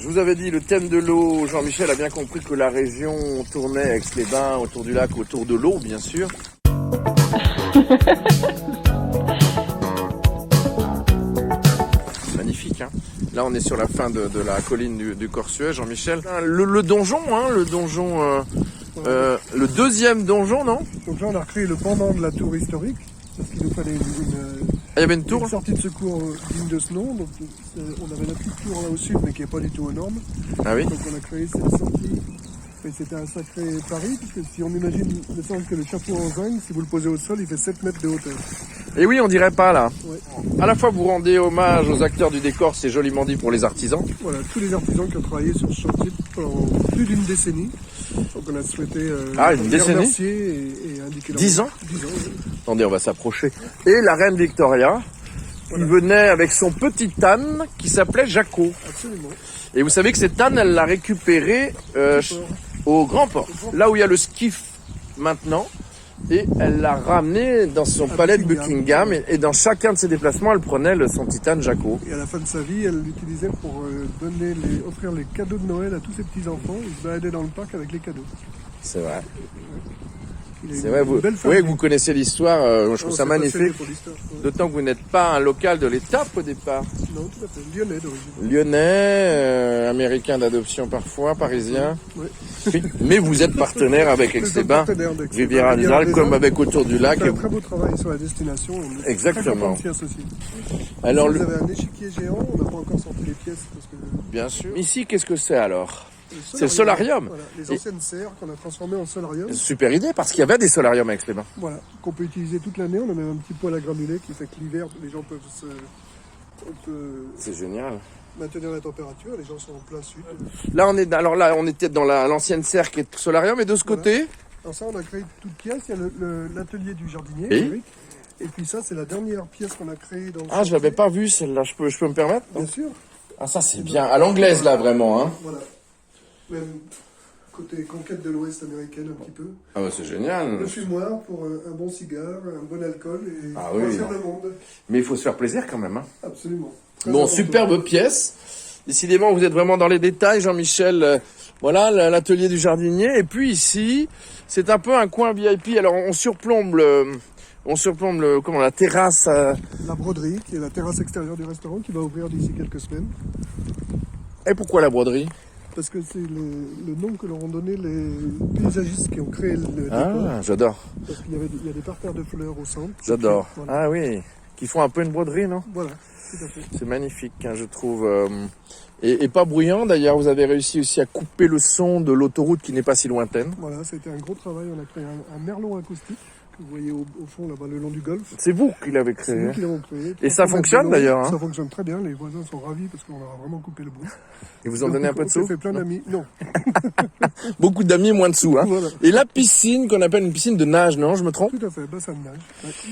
Je vous avais dit, le thème de l'eau, Jean-Michel a bien compris que la région tournait Aix-les-Bains, autour du lac, autour de l'eau, bien sûr. Magnifique, hein. Là, on est sur la fin de la colline du Corsuet, Jean-Michel. Le donjon, hein, le deuxième donjon, non? Donc là, on a recréé le pendant de la tour historique, parce qu'il nous fallait Il y avait une tour? une sortie de secours digne de ce nom. Donc, on avait la petite tour là au sud, mais qui n'est pas du tout aux normes. Ah oui? Donc on a créé cette sortie. Et c'était un sacré pari, parce que si on imagine ne serait-ce que le chapeau en zinc, si vous le posez au sol, il fait 7 mètres de hauteur. Et oui, on dirait pas, là. Ouais. À la fois, vous rendez hommage aux acteurs du décor, c'est joliment dit pour les artisans. Voilà, tous les artisans qui ont travaillé sur ce chantier pendant plus d'une décennie. Donc on a souhaité une les décennie remercier et indiquer leur 10 ans? 10 ans, oui. Attendez, on va s'approcher. Et la reine Victoria, qui venait avec son petit âne qui s'appelait Jaco. Absolument. Et vous savez que cet âne, elle l'a récupéré au Grand Port, là où il y a le skiff maintenant. Et elle l'a ramené dans son palais de Buckingham. Et dans chacun de ses déplacements, elle prenait son petit âne Jaco. Et à la fin de sa vie, elle l'utilisait pour offrir les cadeaux de Noël à tous ses petits-enfants. Il se baladait dans le parc avec les cadeaux. C'est vrai. Il a C'est une vrai, vous, belle oui, famille. vous connaissez l'histoire, je trouve ça c'est passionné magnifique. pour l'histoire. Ouais. D'autant que vous n'êtes pas un local de l'étape au départ. Non, tout à fait. Lyonnais d'origine. Lyonnais, américain d'adoption parfois, parisien. Oui. Oui, mais vous êtes partenaire avec Aix-les-Bains, Riviera des Alpes, comme avec Autour du Lac. On fait un très beau travail sur la destination. On est Exactement. très content de s'y associer. Alors, Vous avez un échiquier géant, on n'a pas encore sorti les pièces. Parce que bien sûr. Ici, qu'est-ce que c'est alors? C'est le solarium. Voilà, les anciennes serres qu'on a transformées en solarium. Super idée, parce qu'il y avait des solariums à Aix-les-Bains. Voilà, qu'on peut utiliser toute l'année. On a même un petit poêle à granulés qui fait que l'hiver, les gens peuvent on peut C'est génial. maintenir la température. Les gens sont en plein sud. Là, on était dans l'ancienne serre qui est solarium, et de ce côté, Alors ça, on a créé toute pièce. Il y a l'atelier du jardinier, Oui. Eric. Et puis ça, c'est la dernière pièce qu'on a créée dans le je l'avais pas vue celle-là, je peux me permettre? Bien sûr. Ah, ça c'est bien, à l'anglaise là vraiment, hein. Voilà. Même côté conquête de l'Ouest américaine un petit peu. Ah bah c'est génial. Le fumoir pour un bon cigare, un bon alcool et Ah on va oui. faire le monde. Mais il faut se faire plaisir quand même, hein. Absolument. Très Bon, important. superbe pièce. Décidément, vous êtes vraiment dans les détails, Jean-Michel. Voilà, l'atelier du jardinier. Et puis ici, c'est un peu un coin VIP. Alors, on surplombe la terrasse. La broderie, qui est la terrasse extérieure du restaurant, qui va ouvrir d'ici quelques semaines. Et pourquoi la broderie? Parce que c'est le nom que leur ont donné les paysagistes qui ont créé le décor. Ah, j'adore. Parce qu'il y a des parterres de fleurs au centre. J'adore. Voilà. Ah oui, qui font un peu une broderie, non? Voilà, tout à fait. C'est magnifique, hein, je trouve. Et pas bruyant, d'ailleurs. Vous avez réussi aussi à couper le son de l'autoroute qui n'est pas si lointaine. Voilà, ça a été un gros travail. On a créé un merlon acoustique que vous voyez au fond, là-bas, le long du golfe. C'est vous qui l'avez C'est nous créé. qui l'avons créé. Et ça 300 mètres fonctionne, de long. d'ailleurs, hein. Ça fonctionne très bien. Les voisins sont ravis parce qu'on leur a vraiment coupé le bruit. Et vous en donnez un peu de On s'est sous? fait plein d'amis. Non. Beaucoup d'amis, moins de sous, hein. Voilà. Et la piscine, qu'on appelle une piscine de nage, non, je me trompe? Tout à fait, bassin de nage,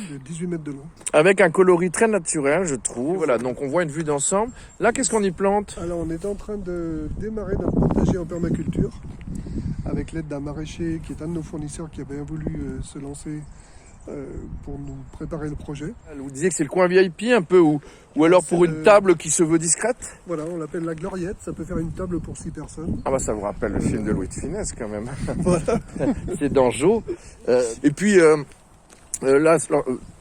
de 18 mètres de long. Avec un coloris très naturel, je trouve. Voilà, donc on voit une vue d'ensemble. Là, qu'est-ce qu'on y plante? Alors, on est en train de démarrer notre potager en permaculture avec l'aide d'un maraîcher qui est un de nos fournisseurs qui a bien voulu se lancer pour nous préparer le projet. Vous disiez que c'est le coin VIP un peu, ou alors pour une table qui se veut discrète? Voilà, on l'appelle la gloriette, ça peut faire une table pour 6 personnes. Ah bah ça vous rappelle le film de Louis de Funès quand même. Voilà. C'est Dangeau. Et puis là,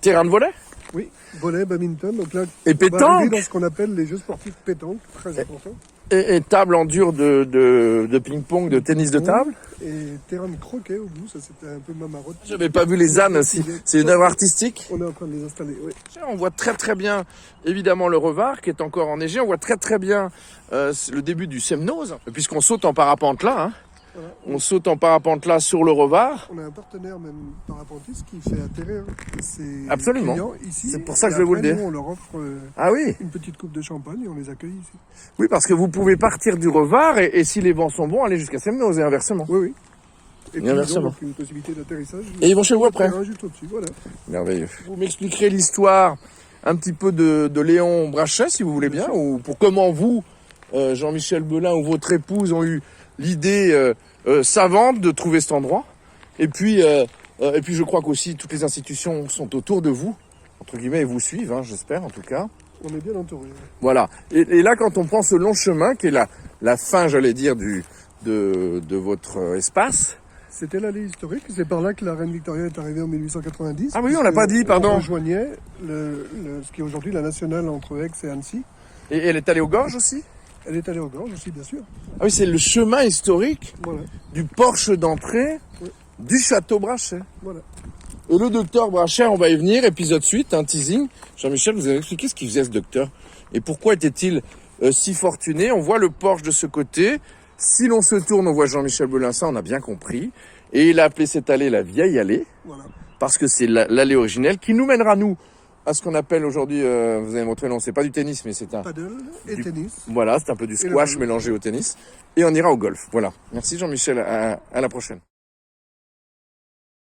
terrain de volley Oui, volley, badminton, donc là, et on va pétanque arriver dans ce qu'on appelle les jeux sportifs pétanque, très important. et table en dur de ping-pong, de tennis de table. Et terrain de croquet au bout, ça c'était un peu ma marotte. J'avais pas vu les ânes aussi. C'est une œuvre artistique. On est en train de les installer, oui. On voit très très bien, évidemment, le Revard qui est encore enneigé. On voit très très bien le début du Semnoz, puisqu'on saute en parapente là. Hein. Voilà. On saute en parapente là sur le Revard. On a un partenaire même parapentiste qui fait atterrir ses Absolument. clients ici. C'est pour ça que Et je vais vous le après, dire. nous, on leur offre Ah oui. une petite coupe de champagne et on les accueille ici. Oui, parce que vous pouvez partir du Revard et si les vents sont bons, aller jusqu'à Semnoz et inversement. Oui, oui. Et puis ils ont inversement. donc une possibilité d'atterrissage. Et ils vont chez vous après. Juste au-dessus, voilà. Merveilleux. Vous m'expliquerez l'histoire un petit peu de Léon Brachet, si vous voulez bien, ou pour comment vous, Jean-Michel Belin, ou votre épouse ont eu l'idée savante de trouver cet endroit. Et puis je crois qu'aussi toutes les institutions sont autour de vous, entre guillemets, et vous suivent, hein, j'espère en tout cas. On est bien entouré. Voilà. Et là, quand on prend ce long chemin, qui est la fin, j'allais dire, de votre espace. C'était l'allée historique, c'est par là que la reine Victoria est arrivée en 1890. Ah oui, on l'a pas dit, pardon. On rejoignait ce qui est aujourd'hui la nationale entre Aix et Annecy. Et elle est allée aux gorges aussi? Elle est allée aux gorges aussi, bien sûr. Ah oui, c'est le chemin historique Voilà, du porche d'entrée Oui. du château Brachet. voilà. Et le docteur Brachet, on va y venir, épisode suite, un teasing. Jean-Michel, vous avez expliqué ce qu'il faisait ce docteur. Et pourquoi était-il si fortuné? On voit le porche de ce côté. Si l'on se tourne, on voit Jean-Michel Belin, ça on a bien compris. Et il a appelé cette allée la vieille allée, Voilà. parce que c'est l'allée originelle qui nous mènera, nous, à ce qu'on appelle aujourd'hui, vous avez montré, non, c'est pas du tennis, mais c'est un... Paddle et Du- tennis. Voilà, c'est un peu du le squash golf. mélangé au tennis. Et on ira au golf. Voilà. Merci Jean-Michel, à la prochaine.